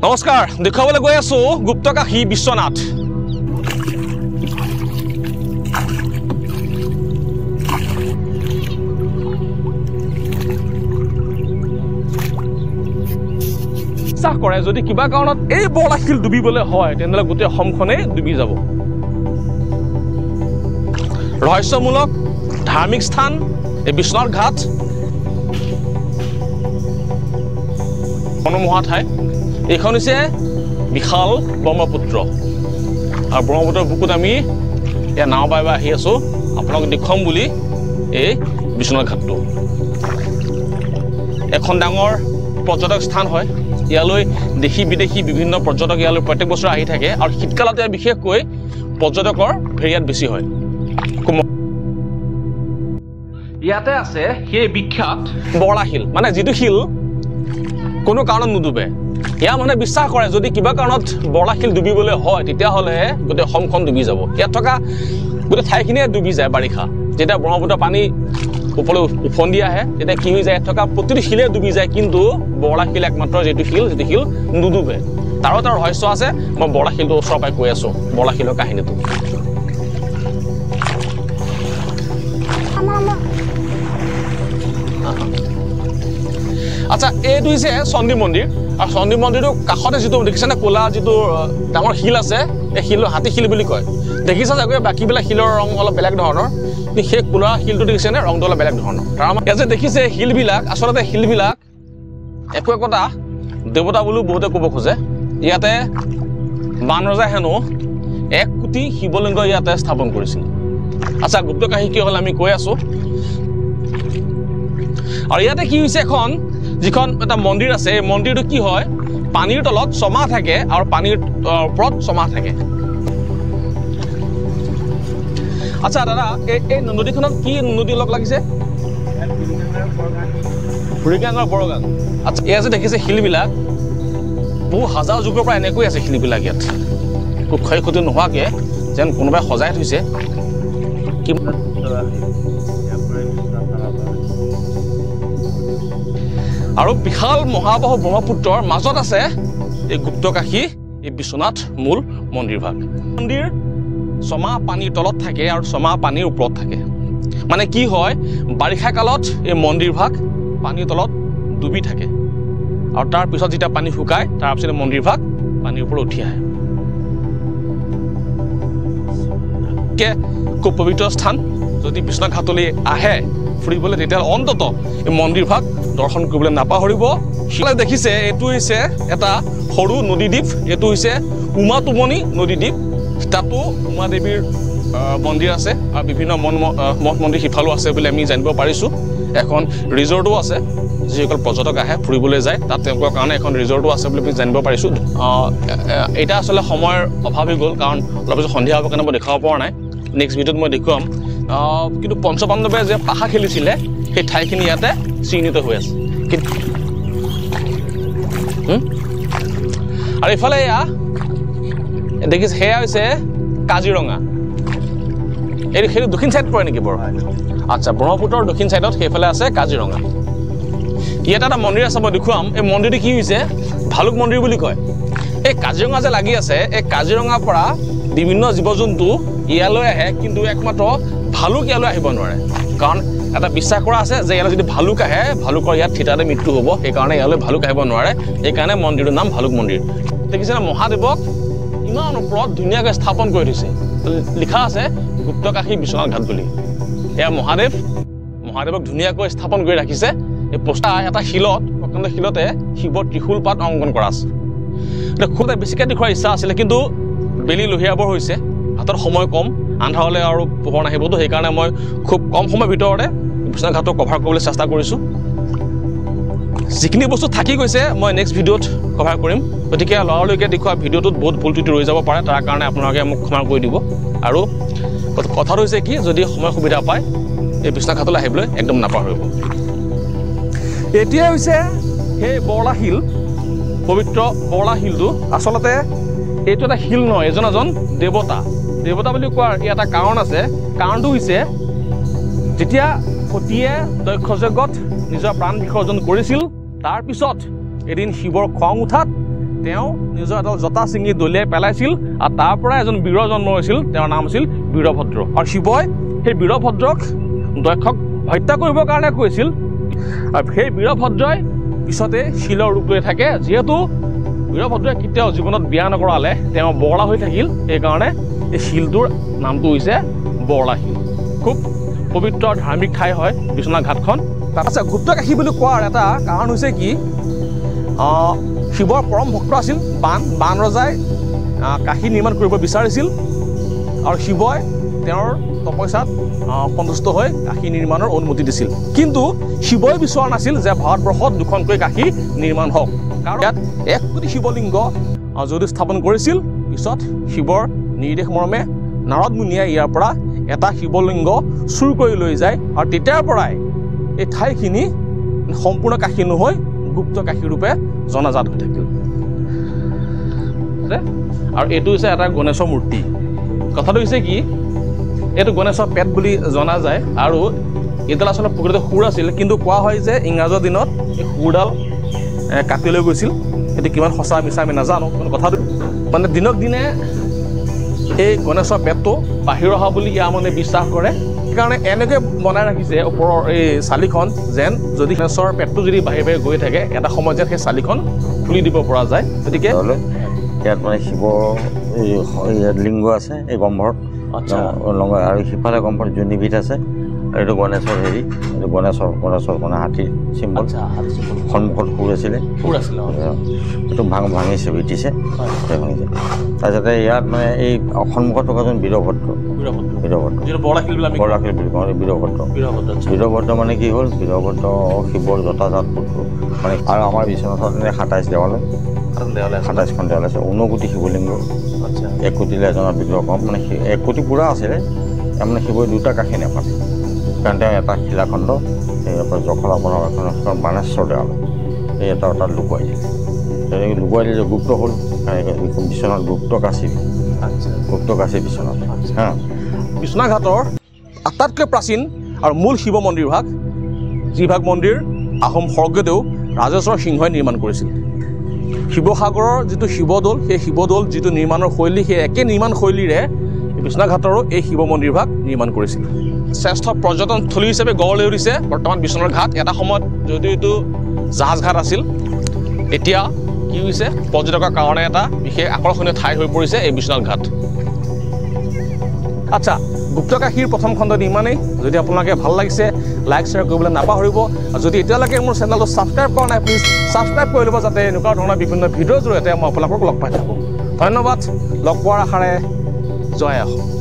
নমস্কাৰ দেখাবলৈ গৈ আছো গুপ্তকাশী বিশ্বনাথ বিশ্বাস কৰে যদি কিবা কাৰণত এই বৰলাশিল ডুবিবলৈ হয় তেনলে গোটেই অসমখনে ডুবি যাব ৰহস্যমূলক ধাৰ্মিক স্থান এই বিশ্বনাথ ঘাট মনোমোহা ঠাই এইখন হৈছে বিশাল ব্ৰহ্মপুত্ৰ আৰু ব্ৰহ্মপুত্ৰৰ বুকুত আমি ইয়াৰ নাও বাই আহি আছো আপোনাক দেখুৱাম বুলি এই বিশ্বনাথ ঘাটটো এখন ডাঙৰ পৰ্যটক স্থান হয় ইয়ালৈ দেশী বিদেশী বিভিন্ন পৰ্যটক ইয়ালৈ প্ৰত্যেক বছৰ আহি থাকে আৰু শীতকালতে বিশেষকৈ পৰ্যটকৰ ভিৰ বেছি হয় ইয়াতে আছে সেই বিখ্যাত বৰলাশিল মানে যিটো শিল কোনো কাৰণত নুডুবে ইয়া মানে বিশ্বাস কৰে যদি কিবা কাৰণত বৰলাশিল ডুবিবলৈ হয় তেতিয়াহ'লে গোটেই অসমখন ডুবি যাব ইয়াত থকা গোটেই ঠাইখিনিয়ে ডুবি যায় বাৰিষা যেতিয়া ব্ৰহ্মপুত্ৰ পানী ওপৰলৈ উফন্দি আহে তেতিয়া কি হৈ যায় থকা প্ৰতিটো শিলে ডুবি যায় কিন্তু বৰলাশিল একমাত্ৰ যিটো শিল নুডুবে তাৰো এটা ৰহস্য আছে মই বৰলাশিলটো ওচৰৰ পৰাই কৈ আছো বৰলাশিলৰ কাহিনীটো আচ্ছা এইটো হৈছে চণ্ডী মন্দিৰ আৰু চণ্ডী মন্দিৰটো কাষতে যিটো দেখিছেনে ক'লা যিটো ডাঙৰ শিল আছে এই শিল হাতী শিল বুলি কয় দেখিছা চাগৈ বাকীবিলাক শিলৰ ৰং অলপ বেলেগ ধৰণৰ কিন্তু সেই ক'লা শিলটো দেখিছেনে ৰংটো অলপ বেলেগ ধৰণৰ কাৰণ আমাৰ ইয়াত যে দেখিছে শিলবিলাক আচলতে শিলবিলাক একো একোটা দেৱতা বুলিও বহুতে ক'ব খোজে ইয়াতে বান ৰজাই হেনো 1 কোটি শিৱলিংগ ইয়াতে স্থাপন কৰিছিল আচ্ছা গুপ্তকাশী কি হ'ল আমি কৈ আছো আৰু ইয়াতে কি হৈছে এখন যিখন এটা মন্দিৰ আছে এই মন্দিৰটো কি হয় পানীৰ তলত ছমাহ থাকে আৰু পানীৰ ওপৰত ছমাহ থাকে আচ্ছা দাদা এই নদীখনত কি নদী লগ লাগিছে বুঢ়ীগাঙৰ বৰগাং আচ্ছা এয়া যে দেখিছে শিলবিলাক বহু হাজাৰ যুগৰ পৰা এনেকৈ আছে শিলবিলাক ইয়াত ক্ষয় ক্ষতি নোহোৱাকৈ যেন কোনোবাই সজাই থৈছে আৰু বিশাল মহাবাহু ব্ৰহ্মপুত্ৰৰ মাজত আছে এই গুপ্তকাশী এই বিশ্বনাথ মূল মন্দিৰভাগ মন্দিৰ ছমাহ পানীৰ তলত থাকে আৰু ছমাহ পানীৰ ওপৰত থাকে মানে কি হয় বাৰিষা কালত এই মন্দিৰভাগ পানীৰ তলত ডুবি থাকে আৰু তাৰ পিছত যেতিয়া পানী শুকায় তাৰ পিছত মন্দিৰভাগ পানীৰ ওপৰত উঠি আহে খুব পবিত্ৰ স্থান যদি বিশ্বনাথ ঘাটলৈ আহে ফুৰিবলৈ তেতিয়া অন্তত এই মন্দিৰভাগ দৰ্শন কৰিবলৈ নাপাহৰিব দেখিছে এইটো হৈছে এটা সৰু নদীদ্বীপ এইটো হৈছে উমাতুমনি নদীদ্বীপ তাতো উমা দেৱীৰ মন্দিৰ আছে আৰু বিভিন্ন মঠ মন্দিৰ সিফালো আছে বুলি আমি জানিব পাৰিছোঁ এখন ৰিজৰ্টো আছে যিসকল পৰ্যটক আহে ফুৰিবলৈ যায় তাত তেওঁলোকৰ কাৰণে এখন ৰিজৰ্টো আছে বুলি আমি জানিব পাৰিছোঁ এটা আচলতে সময়ৰ অভাৱ হৈ গ'ল কাৰণ অলপ পিছত সন্ধিয়া হ'বৰ কাৰণে মই দেখাব পৰা নাই নেক্সট ভিডিঅ'ত মই দেখুৱাম কিন্তু পঞ্চপাণ্ডৱে যে পাশা খেলিছিলে সেই ঠাইখিনি ইয়াতে চিহ্নিত হৈ আছে আৰু ইফালে এয়া দেখিছে সেয়া হৈছে কাজিৰঙা এইটো সেইটো দক্ষিণ ছাইড পৰে নেকি বাৰু আচ্ছা ব্ৰহ্মপুত্ৰৰ দক্ষিণ ছাইডত সেইফালে আছে কাজিৰঙা ইয়াত এটা মন্দিৰ আছে মই দেখুৱাম এই মন্দিৰটো কি হৈছে ভালুক মন্দিৰ বুলি কয় এই কাজিৰঙা যে লাগি আছে এই কাজিৰঙাৰ পৰা বিভিন্ন জীৱ জন্তু ইয়ালৈ আহে কিন্তু একমাত্ৰ ভালুক ইয়ালৈ আহিব নোৱাৰে কাৰণ এটা বিশ্বাস কৰা আছে যে ইয়ালৈ যদি ভালুক আহে ভালুকৰ ইয়াত থিতাতে মৃত্যু হ'ব সেইকাৰণে ইয়ালৈ ভালুক আহিব নোৱাৰে সেইকাৰণে মন্দিৰটোৰ নাম ভালুক মন্দিৰ দেখিছেনে মহাদেৱক ইমান ওপৰত ধুনীয়াকৈ স্থাপন কৰি দিছে লিখা আছে গুপ্তকাশী বিশ্বনাথ ঘাট বুলি এয়া মহাদেৱক ধুনীয়াকৈ স্থাপন কৰি ৰাখিছে এই পোষ্টাৰ এটা শিলত প্ৰকাণ্ড শিলতে শিৱৰ ত্ৰিশূল পাত অংকন কৰা আছে খুব বেছিকৈ দেখুৱাৰ ইচ্ছা আছিলে কিন্তু বেলি লহিয়াবৰ হৈছে হাতত সময় কম আন্ধাৰ হ'লে আৰু পোহৰ নাহিবতো সেইকাৰণে মই খুব কম সময়ৰ ভিতৰতে বিশ্বনাথ ঘাটক কভাৰ কৰিবলৈ চেষ্টা কৰিছোঁ যিখিনি বস্তু থাকি গৈছে মই নেক্সট ভিডিঅ'ত কভাৰ কৰিম গতিকে লৰালৈকে দেখুওৱা ভিডিঅ'টোত বহুত ভুল ত্ৰুটি ৰৈ যাব পাৰে তাৰ কাৰণে আপোনালোকে মোক ক্ষমা কৰি দিব আৰু কথাটো হৈছে কি যদি সময় সুবিধা পায় এই বিশ্বনাথ ঘাটলৈ আহিবলৈ একদম নাপাহৰিব এতিয়া হৈছে সেই বৰলাশিল পবিত্ৰ বৰলাশিলটো আচলতে এইটো এটা শিল নহয় এজন দেৱতা বুলি কোৱাৰ এটা কাৰণ আছে কাৰণটো হৈছে যেতিয়া সতীয়ে দক্ষযজ্ঞত নিজৰ প্ৰাণ বিসৰ্জন কৰিছিল তাৰ পিছত এদিন শিৱৰ খং উঠাত তেওঁ নিজৰ এডাল জটা ছিঙি দলিয়াই পেলাইছিল আৰু তাৰ পৰা এজন বীৰৰ জন্ম হৈছিল তেওঁৰ নাম আছিল বীৰভদ্ৰ আৰু শিৱই সেই বীৰভদ্ৰক দক্ষক হত্যা কৰিবৰ কাৰণে কৈছিল আৰু সেই বীৰভদ্ৰই পিছতে শিলৰ ৰূপ লৈ থাকে যিহেতু বীৰভদ্ৰই কেতিয়াও জীৱনত বিয়া নকৰালে তেওঁ বৰলা হৈ থাকিল সেইকাৰণে এই শিলটোৰ নামটো হৈছে বৰলা শিল খুব পবিত্ৰ ধাৰ্মিক ঠাই হয় বিশ্বনাথ ঘাটখন তাত আছে গুপ্তকাশী বুলি কোৱাৰ এটা কাৰণ হৈছে কি শিৱৰ পৰম ভক্ত আছিল বান ৰজাই কাশী নিৰ্মাণ কৰিব বিচাৰিছিল আৰু শিৱই তেওঁৰ তপস্যাত সন্তুষ্ট হৈ কাশী নিৰ্মাণৰ অনুমতি দিছিল কিন্তু শিৱই বিচৰা নাছিল যে ভাৰতবৰ্ষত দুখনকৈ কাশী নিৰ্মাণ হওক কাৰণ ইয়াত 1 কোটি শিৱলিংগ যদি স্থাপন কৰিছিল পিছত শিৱৰ নিৰ্দেশ মৰ্মে নাৰদ মুনিয়ে ইয়াৰ পৰা এটা শিৱলিংগ চুৰ কৰি লৈ যায় আৰু তেতিয়াৰ পৰাই এই ঠাইখিনি সম্পূৰ্ণ কাশী নহয় গুপ্ত কাশী ৰূপে জনাজাত হৈ থাকিল আৰু এইটো হৈছে এটা গণেশৰ মূৰ্তি কথাটো হৈছে কি এইটো গণেশৰ পেট বুলি জনা যায় আৰু এইডাল আচলতে প্ৰকৃত সুৰ আছিল কিন্তু কোৱা হয় যে ইংৰাজৰ দিনত এই সুৰডাল কাটি লৈ গৈছিল সেইটো কিমান সঁচা মিছা আমি নাজানো কিন্তু কথাটো মানে দিনক দিনে এই গণেশৰ পেটটো বাহিৰ অহা বুলি ইয়াৰ মানে বিশ্বাস কৰে সেইকাৰণে এনেকৈ বনাই ৰাখিছে ওপৰৰ এই চালিখন যেন যদি গণেশৰ পেটটো যদি বাহিৰ বাহিৰ গৈ থাকে এটা সময়ত যেন সেই চালিখন খুলি দিব পৰা যায় গতিকে ইয়াত মানে শিৱ লিংগ আছে এই গম্ভৰত আৰু সিফালে গম্ভৰত জুনিবিধ আছে আৰু এইটো গণেশৰ হেৰি এইটো গণেশৰ মানে হাতীৰ চিম্বল সন্মুখত সুৰ আছিলে এইটো ভাঙিছে বিটিছে ভাঙিছে তাৰপিছতে ইয়াত মানে এই সন্মুখত থকাজন বীৰভদ্ৰ বৰলা শিল বুলি কওঁ বীৰভদ্ৰ মানে কি হ'ল বীৰভদ্ৰ শিৱৰ যথাজাত পুত্ৰ মানে আৰু আমাৰ বিশ্বনাথত 27 দেৱালয় 27খন দেৱাল আছে 19 কোটি শিৱলিংগ 1 কোটিলৈ এজনৰ বিগ্ৰহ কম মানে 1 কোটি পূৰা আছিলে তাৰমানে শিৱই 2টা কাশী নাপালে কাৰণ তেওঁ এটা শিলাখণ্ড জখলাবনৰ এখন বাণেশ্বৰ দেৱালয় এই এটা তাত লুকুৱাই দিলে গুপ্ত হ'ল বিশ্বনাথ গুপ্ত কাশী বিশ্বনাথ হা বিশ্বনাথ ঘাটৰ আটাইতকৈ প্ৰাচীন আৰু মূল শিৱ মন্দিৰভাগ যিভাগ মন্দিৰ আহোম স্বৰ্গদেউ ৰাজেশ্বৰ সিংহই নিৰ্মাণ কৰিছিল শিৱসাগৰৰ যিটো শিৱদৌল সেই শিৱদৌল যিটো নিৰ্মাণৰ শৈলী সেই একে নিৰ্মাণ শৈলীৰে বিশ্বনাথ ঘাটৰো এই শিৱ মন্দিৰভাগ নিৰ্মাণ কৰিছিল শ্ৰেষ্ঠ পৰ্যটনস্থলী হিচাপে গঢ় লৈ উঠিছে বৰ্তমান বিশ্বনাথ ঘাট এটা সময়ত যদিও এইটো জাহাজ ঘাট আছিল এতিয়া কি হৈছে পৰ্যটকৰ কাৰণে এটা বিশেষ আকৰ্ষণীয় ঠাই হৈ পৰিছে এই বিশ্বনাথ ঘাট আচ্ছা গুপ্তকাশীৰ প্ৰথম খণ্ডত ইমানেই যদি আপোনালোকে ভাল লাগিছে লাইক শ্বেয়াৰ কৰিবলৈ নাপাহৰিব আৰু যদি এতিয়ালৈকে মোৰ চেনেলটো ছাবস্ক্ৰাইব কৰা নাই প্লিজ ছাবস্ক্ৰাইব কৰি ল'ব যাতে এনেকুৱা ধৰণৰ বিভিন্ন ভিডিঅ'ৰ জৰিয়তে মই আপোনালোকক লগ পাই থাকোঁ ধন্যবাদ লগ পোৱাৰ আশাৰে জয় আহক